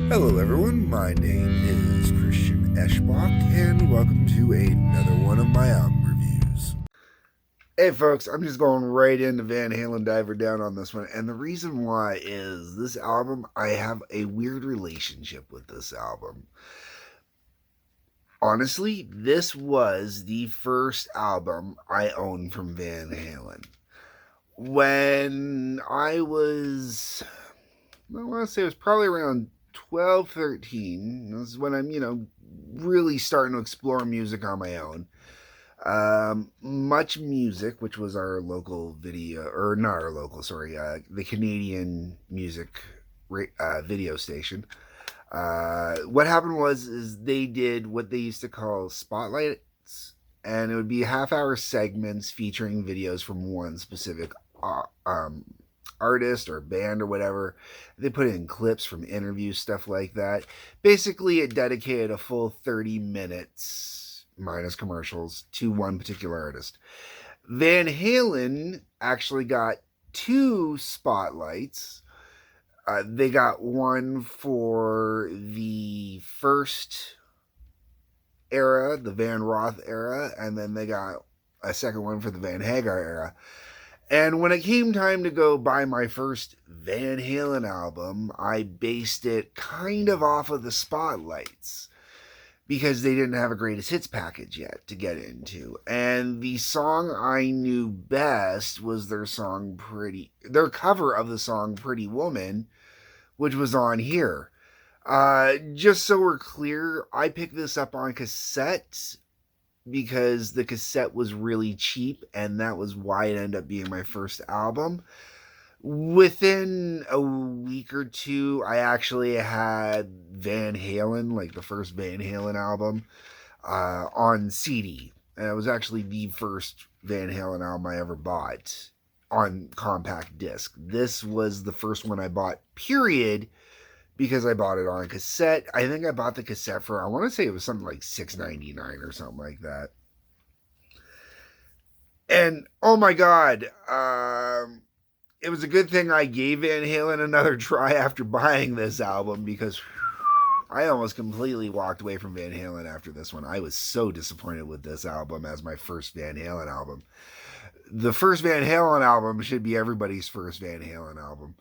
Hello everyone, my name is Christian Eschbach, and welcome to another one of my album reviews. Hey folks, I'm just going right into Van Halen Diver Down on this one, and the reason why is this album, I have a weird relationship with this album. Honestly, this was the first album I owned from Van Halen. When I want to say it was probably around 12, 13. This is when I'm, really starting to explore music on my own. Much Music, which was our local video, or not our local, sorry, the Canadian music video station. What happened is they did what they used to call spotlights, and it would be half-hour segments featuring videos from one specific artist or band or whatever. They put in clips from interviews, stuff like that. Basically, it dedicated a full 30 minutes, minus commercials, to one particular artist. Van Halen actually got two spotlights. They got one for the first era, the Van Roth era, and then they got a second one for the Van Hagar era. And when it came time to go buy my first Van Halen album, I based it kind of off of the spotlights because they didn't have a greatest hits package yet to get into. And the song I knew best was their cover of the song Pretty Woman, which was on here. Just so we're clear, I picked this up on cassette because the cassette was really cheap, and that was why it ended up being my first album. Within a week or two, I actually had Van Halen, like the first Van Halen album, on CD. And it was actually the first Van Halen album I ever bought on compact disc. This was the first one I bought, period, because I bought it on cassette. I think I bought the cassette for, I want to say it was something like $6.99 or something like that. And oh my God, it was a good thing I gave Van Halen another try after buying this album, because I almost completely walked away from Van Halen after this one. I was so disappointed with this album as my first Van Halen album. The first Van Halen album should be everybody's first Van Halen album.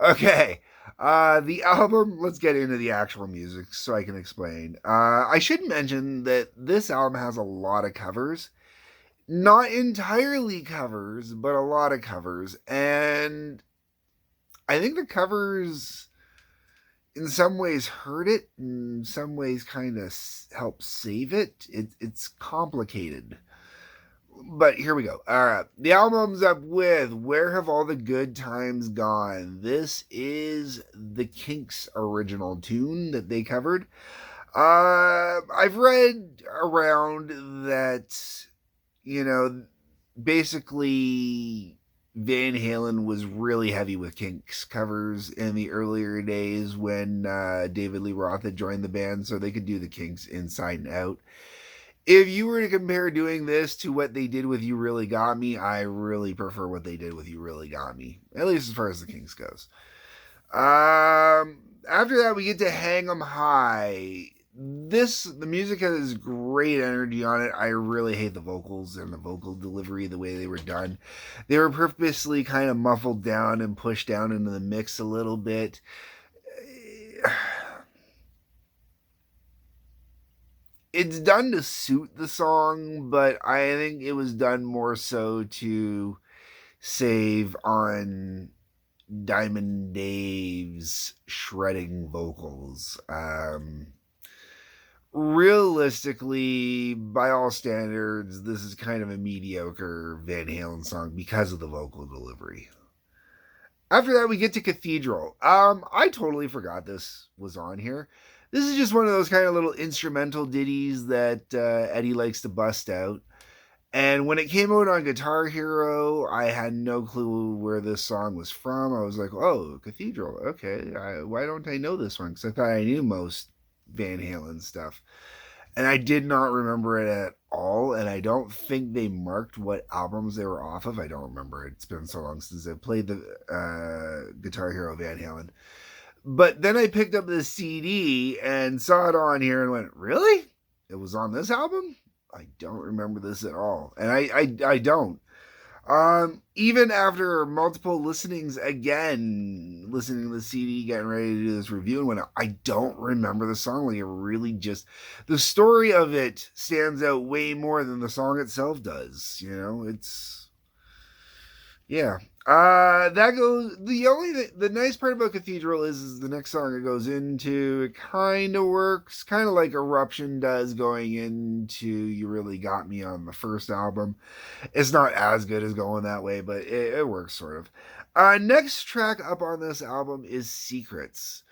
Okay, the album, let's get into the actual music so I can explain. I should mention that this album has a lot of covers. Not entirely covers, but a lot of covers. And I think the covers in some ways hurt it, in some ways kind of help save it. It's complicated. But here we go. All right. The album's up with Where Have All the Good Times Gone? This is the Kinks' original tune that they covered. I've read around that, basically Van Halen was really heavy with Kinks covers in the earlier days when David Lee Roth had joined the band, so they could do the Kinks inside and out. If you were to compare doing this to what they did with You Really Got Me, I really prefer what they did with You Really Got Me, at least as far as the Kinks goes. After that, we get to Hang 'em High. The music has great energy on it. I really hate the vocals and the vocal delivery, the way they were done. They were purposely kind of muffled down and pushed down into the mix a little bit. It's done to suit the song, but I think it was done more so to save on Diamond Dave's shredding vocals. Realistically, by all standards, this is kind of a mediocre Van Halen song because of the vocal delivery. After that, we get to Cathedral. I totally forgot this was on here. This is just one of those kind of little instrumental ditties that Eddie likes to bust out. And when it came out on Guitar Hero, I had no clue where this song was from. I was like, oh, Cathedral. Okay, why don't I know this one? Because I thought I knew most Van Halen stuff. And I did not remember it at all. And I don't think they marked what albums they were off of. I don't remember. It's been so long since I played the Guitar Hero Van Halen. But then I picked up the CD and saw it on here and went, really? It was on this album? I don't remember this at all. And I don't. Even after multiple listenings again, listening to the CD, getting ready to do this review, and when I don't remember the song, like it really just, the story of it stands out way more than the song itself does. You know, it's, yeah. That goes, the nice part about Cathedral is the next song it goes into, it kind of works, kind of like Eruption does going into You Really Got Me on the first album. It's not as good as Going That Way, but it works sort of. Next track up on this album is Secrets.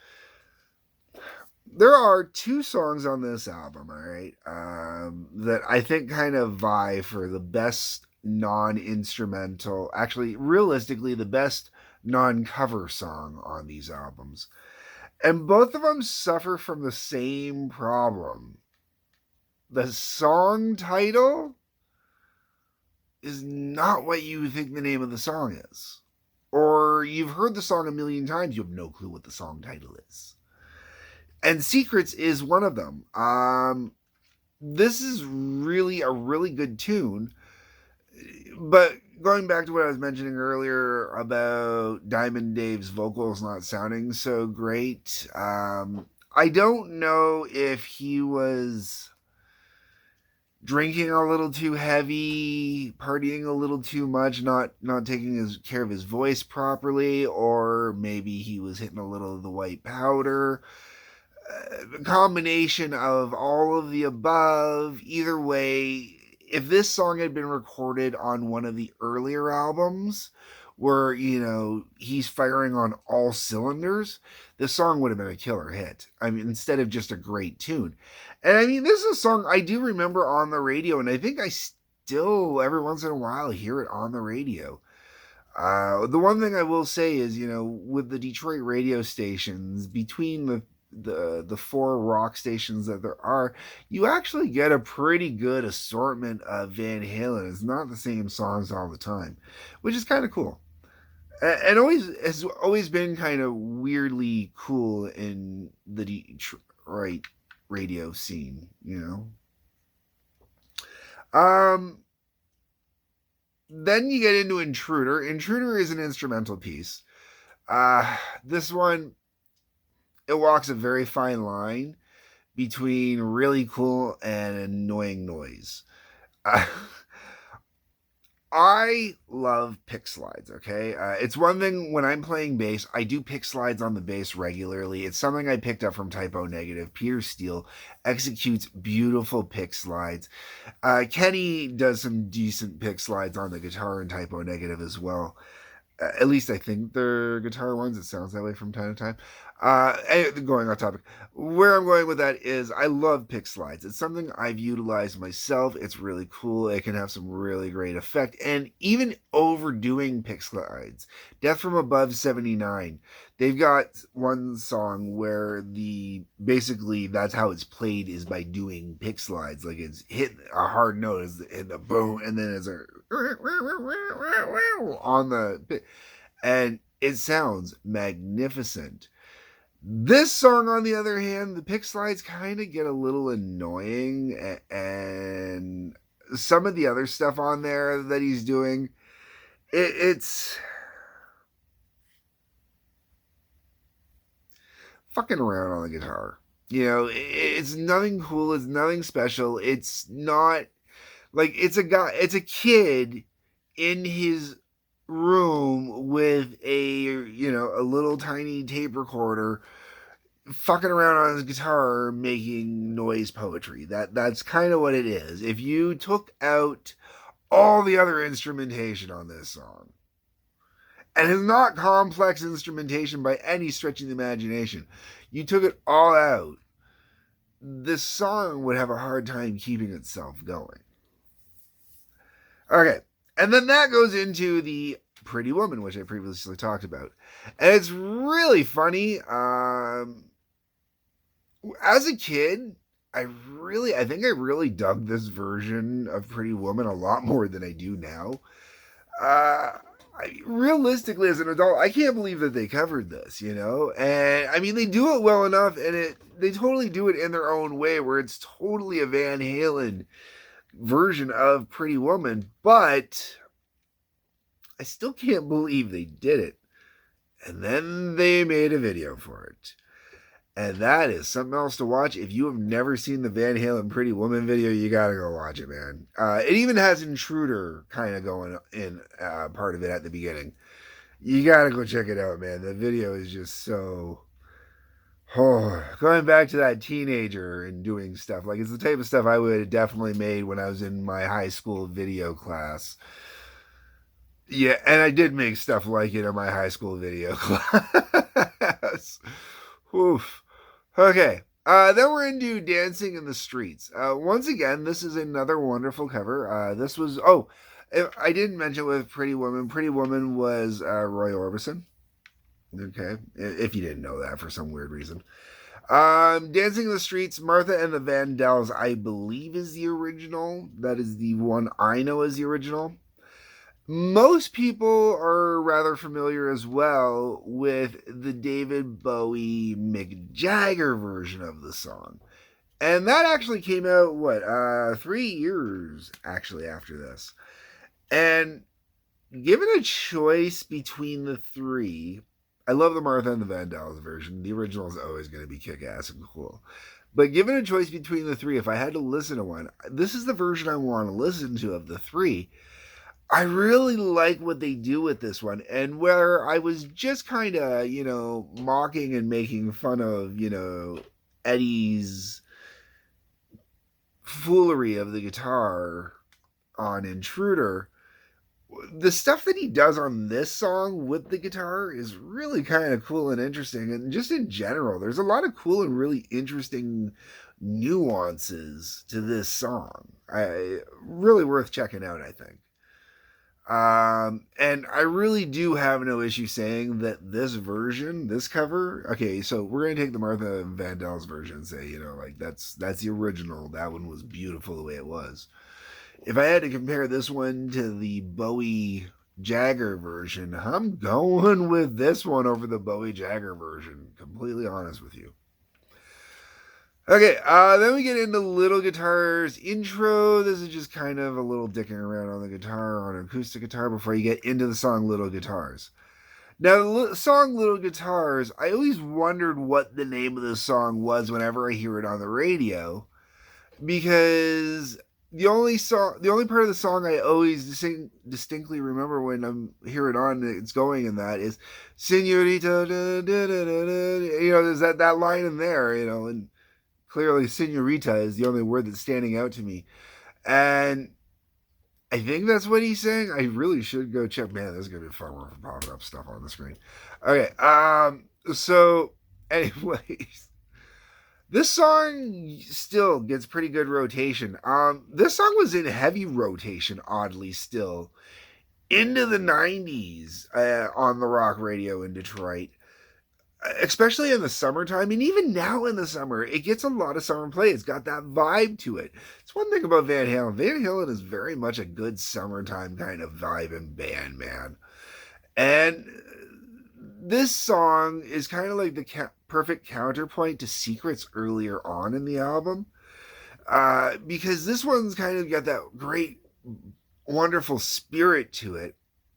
There are two songs on this album, all right, that I think kind of vie for the best non-instrumental, actually, realistically, the best non-cover song on these albums. And both of them suffer from the same problem. The song title is not what you think the name of the song is. Or you've heard the song a million times, you have no clue what the song title is. And Secrets is one of them. This is really a really good tune. But going back to what I was mentioning earlier about Diamond Dave's vocals not sounding so great, I don't know if he was drinking a little too heavy, partying a little too much, not taking care of his voice properly, or maybe he was hitting a little of the white powder. A combination of all of the above. Either way, if this song had been recorded on one of the earlier albums where, you know, he's firing on all cylinders, this song would have been a killer hit. I mean, instead of just a great tune. And I mean, this is a song I do remember on the radio, and I think I still, every once in a while, hear it on the radio. The one thing I will say is, you know, with the Detroit radio stations, between the four rock stations that there are, you actually get a pretty good assortment of Van Halen. It's not the same songs all the time, which is kind of cool. And always has always been kind of weirdly cool in the Detroit radio scene, you know. Then you get into Intruder. Intruder is an instrumental piece. This one, it walks a very fine line between really cool and annoying noise. I love pick slides, okay? It's one thing when I'm playing bass, I do pick slides on the bass regularly. It's something I picked up from Typo Negative. Peter Steele executes beautiful pick slides. Kenny does some decent pick slides on the guitar in Typo Negative as well. At least I think they're guitar ones. It sounds that way from time to time. Going off topic, where I'm going with that is I love pick slides. It's something I've utilized myself. It's really cool. It can have some really great effect. And even overdoing pick slides. Death from Above 79. They've got one song where basically that's how it's played is by doing pick slides. Like it's hit a hard note in the boom, and then it's on the, and it sounds magnificent. This song, on the other hand, the pick slides kind of get a little annoying, and some of the other stuff on there that he's doing, it's fucking around on the guitar. You know, it's nothing cool. It's nothing special. It's not like it's a kid in his room with a little tiny tape recorder fucking around on his guitar making noise poetry. That's kind of what it is. If you took out all the other instrumentation on this song, and it's not complex instrumentation by any stretch of the imagination, you took it all out, this song would have a hard time keeping itself going. Okay, and then that goes into the Pretty Woman, which I previously talked about. And it's really funny. As a kid, I think I really dug this version of Pretty Woman a lot more than I do now. realistically, as an adult, I can't believe that they covered this, you know? And I mean, they do it well enough, and they totally do it in their own way, where it's totally a Van Halen version of Pretty Woman, but I still can't believe they did it. And then they made a video for it. And that is something else to watch. If you have never seen the Van Halen Pretty Woman video, you gotta go watch it, man. It even has Intruder kind of going in part of it at the beginning. You gotta go check it out, man. The video is just so. Oh, going back to that teenager and doing stuff. Like, it's the type of stuff I would have definitely made when I was in my high school video class. Yeah, and I did make stuff like it in my high school video class. Oof. Okay. Then we're into Dancing in the Streets. Once again, this is another wonderful cover. This was, I didn't mention with Pretty Woman. Pretty Woman was Roy Orbison. Okay. If you didn't know that for some weird reason. Dancing in the Streets, Martha and the Vandells, I believe is the original. That is the one I know as the original. Most people are rather familiar as well with the David Bowie Mick Jagger version of the song. And that actually came out, 3 years actually after this. And given a choice between the three, I love the Martha and the Vandells version. The original is always going to be kick-ass and cool. But given a choice between the three, if I had to listen to one, this is the version I want to listen to of the three. I really like what they do with this one. And where I was just kind of, mocking and making fun of, Eddie's foolery of the guitar on Intruder, the stuff that he does on this song with the guitar is really kind of cool and interesting. And just in general, there's a lot of cool and really interesting nuances to this song. Really worth checking out, I think. And I really do have no issue saying that this version, this cover, okay, so we're going to take the Martha Vandells version and say, that's the original. That one was beautiful the way it was. If I had to compare this one to the Bowie Jagger version, I'm going with this one over the Bowie Jagger version. Completely honest with you. Okay, then we get into Little Guitar's intro. This is just kind of a little dicking around on the guitar, on an acoustic guitar, before you get into the song Little Guitars. Now, the song Little Guitars, I always wondered what the name of the song was whenever I hear it on the radio, because the only part of the song I always distinctly remember when I'm hear it on, it's going in that is Senorita, da, da, da, da, da. There's that line in there, and clearly Senorita is the only word that's standing out to me. And I think that's what he's saying. I really should go check. Man, this is going to be fun for popping up stuff on the screen. Okay. So anyways, this song still gets pretty good rotation. This song was in heavy rotation, oddly still, into the 90s on the rock radio in Detroit. Especially in the summertime, and even now in the summer, it gets a lot of summer play. It's got that vibe to it. It's one thing about Van Halen. Van Halen is very much a good summertime kind of vibe and band, man. And this song is kind of like the perfect counterpoint to Secrets earlier on in the album. Because this one's kind of got that great, wonderful spirit to it.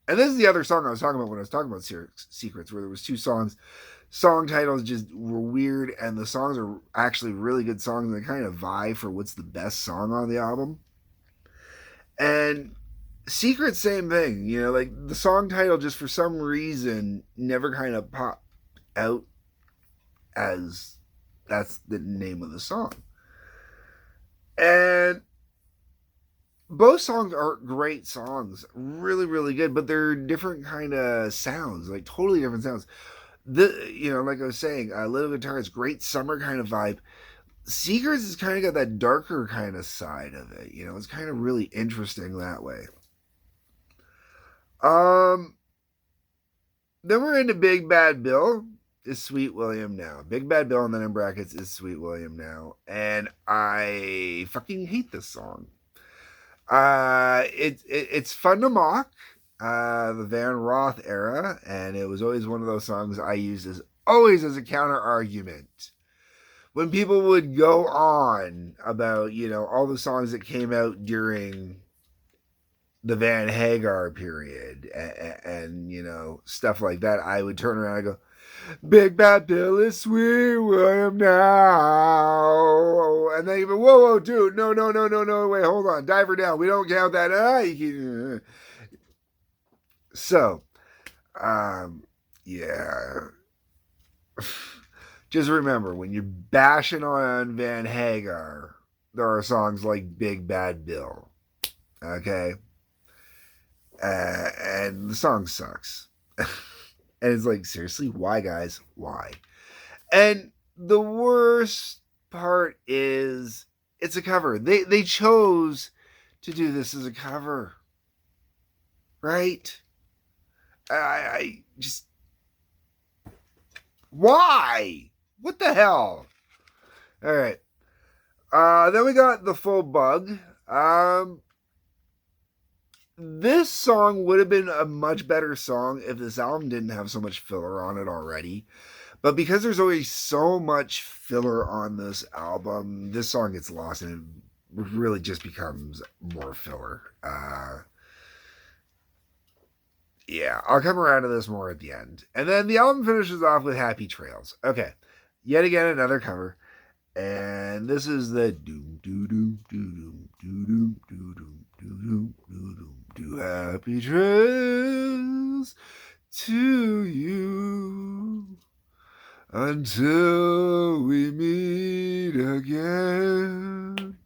And this is the other song I was talking about when I was talking about Secrets, where there was two songs. Song titles just were weird, and the songs are actually really good songs, and they kind of vie for what's the best song on the album. And Secret, same thing, like the song title just for some reason never kind of popped out as that's the name of the song. And both songs are great songs, really, really good, but they're different kind of sounds, like totally different sounds. Like I was saying, Little Guitar is great summer kind of vibe. Secrets has kind of got that darker kind of side of it. It's kind of really interesting that way. Then we're into Big Bad Bill is Sweet William Now. Big Bad Bill, and then in brackets is Sweet William Now. And I fucking hate this song. It's fun to mock. the Van Roth era, and it was always one of those songs I used as always as a counter argument. When people would go on about, all the songs that came out during the Van Hagar period and stuff like that, I would turn around and go, Big Bad Bill is Sweet William now. And they even, whoa, dude, no, wait, hold on, dive her down. We don't count that. So, yeah. Just remember, when you're bashing on Van Hagar, there are songs like Big Bad Bill. Okay? And the song sucks. And it's like, seriously, why, guys? Why? And the worst part is it's a cover. They chose to do this as a cover. Right? I just... Why? What the hell? All right. Then we got The Full Bug. This song would have been a much better song if this album didn't have so much filler on it already. But because there's always so much filler on this album, this song gets lost and it really just becomes more filler. Yeah, I'll come around to this more at the end. And then the album finishes off with Happy Trails. Okay, yet again another cover. And this is the doom doo doom doo doom doo doom doo doom doo doom doo Happy Trails to you until we meet again.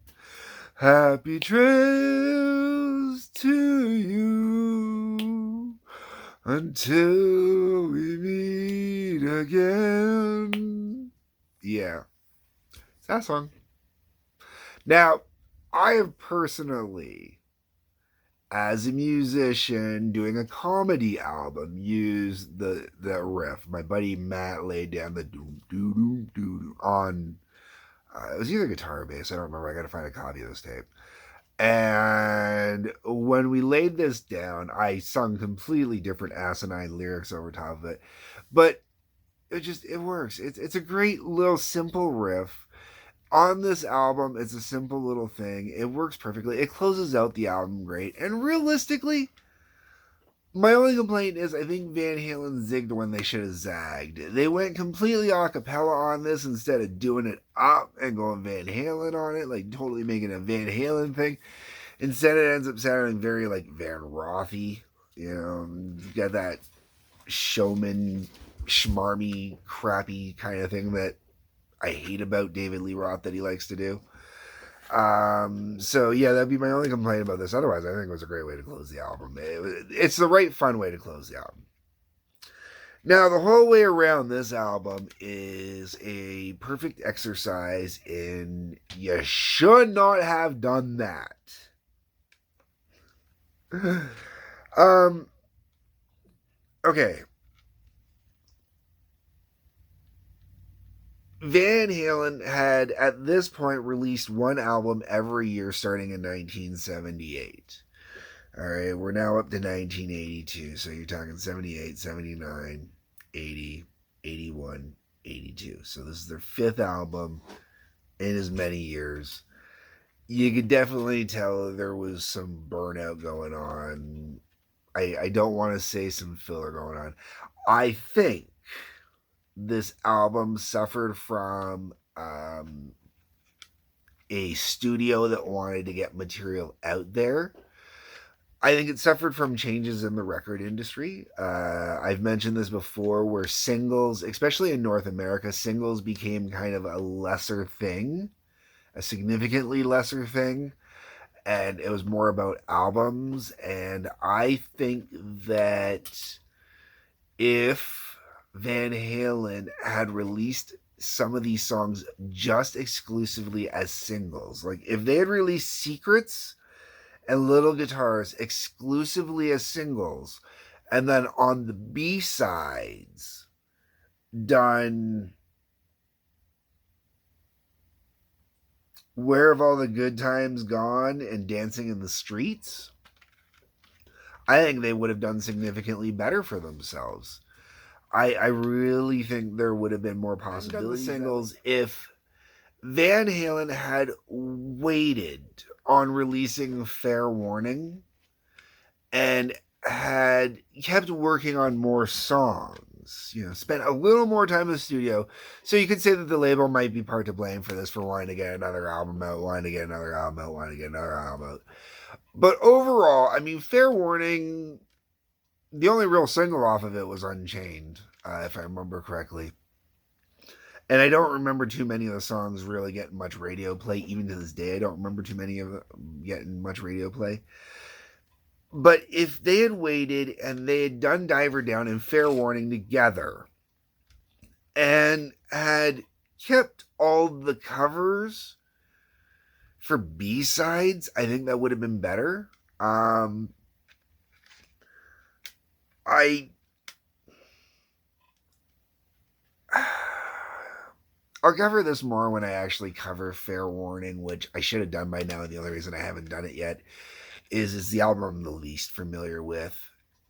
Happy Trails to you until we meet again. Yeah. It's that song. Now, I have personally, as a musician doing a comedy album, used the riff. My buddy Matt laid down the doom doo doom doo doo on it was either guitar or bass, I don't remember. I gotta find a copy of this tape. And when we laid this down, I sung completely different asinine lyrics over top of it. But it works. It's a great little simple riff. On this album, it's a simple little thing. It works perfectly. It closes out the album great. And realistically, my only complaint is I think Van Halen zigged when they should have zagged. They went completely a cappella on this instead of doing it up and going Van Halen on it, like totally making a Van Halen thing. Instead, it ends up sounding very like Van Rothy. You got that showman, schmarmy, crappy kind of thing that I hate about David Lee Roth that he likes to do. So yeah, that'd be my only complaint about this. Otherwise, I think it was a great way to close the album. It's the right fun way to close the album. Now, the whole way around this album is a perfect exercise in you should not have done that. Okay. Van Halen had, at this point, released one album every year starting in 1978. All right, we're now up to 1982. So you're talking 78, 79, 80, 81, 82. So this is their fifth album in as many years. You could definitely tell there was some burnout going on. I don't want to say some filler going on. I think this album suffered from a studio that wanted to get material out there. I think it suffered from changes in the record industry. I've mentioned this before, where singles, especially in North America, singles became kind of a lesser thing, a significantly lesser thing, and it was more about albums. And I think that if Van Halen had released some of these songs just exclusively as singles, like if they had released Secrets and Little Guitars exclusively as singles, and then on the B-sides done Where Have All the Good Times Gone and Dancing in the Streets, I think they would have done significantly better for themselves. I really think there would have been more possibilities. The singles if Van Halen had waited on releasing Fair Warning and had kept working on more songs, spent a little more time in the studio. So you could say that the label might be part to blame for this, for wanting to get another album out, wanting to get another album out, wanting to get another album out. But overall, I mean, Fair Warning, the only real single off of it was Unchained, if I remember correctly. And I don't remember too many of the songs really getting much radio play. Even to this day, I don't remember too many of them getting much radio play. But if they had waited and they had done Diver Down and Fair Warning together and had kept all the covers for B-sides, I think that would have been better. I'll cover this more when I actually cover Fair Warning, which I should have done by now. And the only reason I haven't done it yet is it's the album I'm the least familiar with,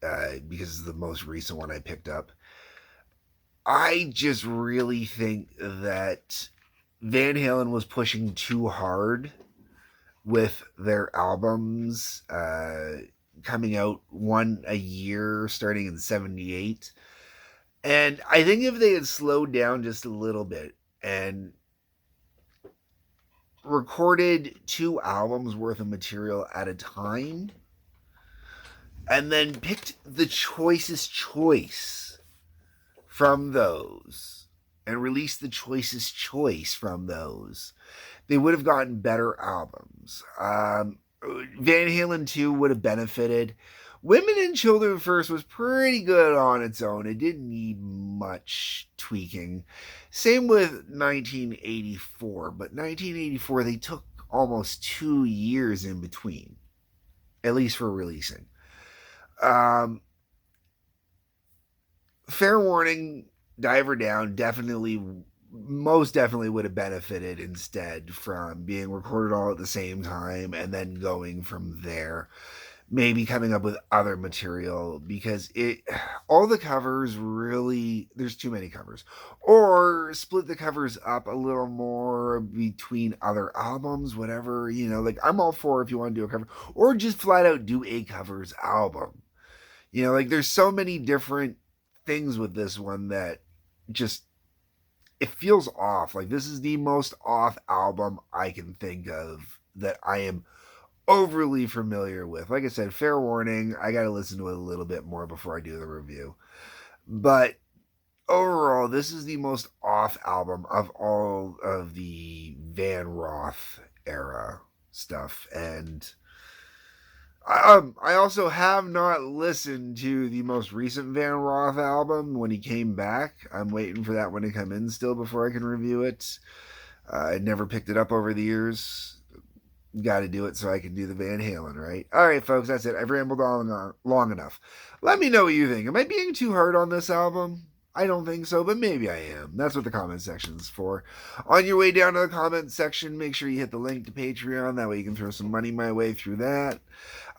because it's the most recent one I picked up. I just really think that Van Halen was pushing too hard with their albums, coming out one a year starting in 78. And I think if they had slowed down just a little bit and recorded 2 albums worth of material at a time and then picked the choicest choice from those and released the choicest choice from those, they would have gotten better albums. Van Halen 2 would have benefited. Women and Children First was pretty good on its own. It didn't need much tweaking. Same with 1984. But 1984, they took almost 2 years in between, at least for releasing. Fair Warning, Diver Down most definitely would have benefited instead from being recorded all at the same time and then going from there. Maybe coming up with other material, because all the covers really, there's too many covers. Or split the covers up a little more between other albums, whatever, like I'm all for if you want to do a cover, or just flat out do a covers album. Like there's so many different things with this one that just, it feels off. Like this is the most off album I can think of that I am overly familiar with. Like I said, Fair Warning, I got to listen to it a little bit more before I do the review. But overall, this is the most off album of all of the Van Roth era stuff. And I also have not listened to the most recent Van Roth album when he came back. I'm waiting for that one to come in still before I can review it. I never picked it up over the years. Got to do it so I can do the Van Halen, right? All right, folks, that's it. I've rambled on long enough. Let me know what you think. Am I being too hard on this album? I don't think so, but maybe I am. That's what the comment section is for. On your way down to the comment section, make sure you hit the link to Patreon. That way you can throw some money my way through that.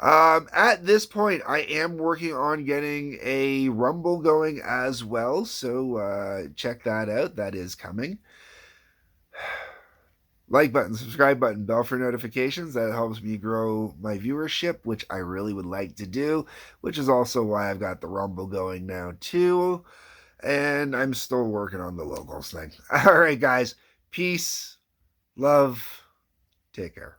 At this point, I am working on getting a Rumble going as well, so check that out. That is coming. Like button, subscribe button, bell for notifications. That helps me grow my viewership, which I really would like to do, which is also why I've got the Rumble going now too. And I'm still working on the locals thing. All right, guys. Peace, love, take care.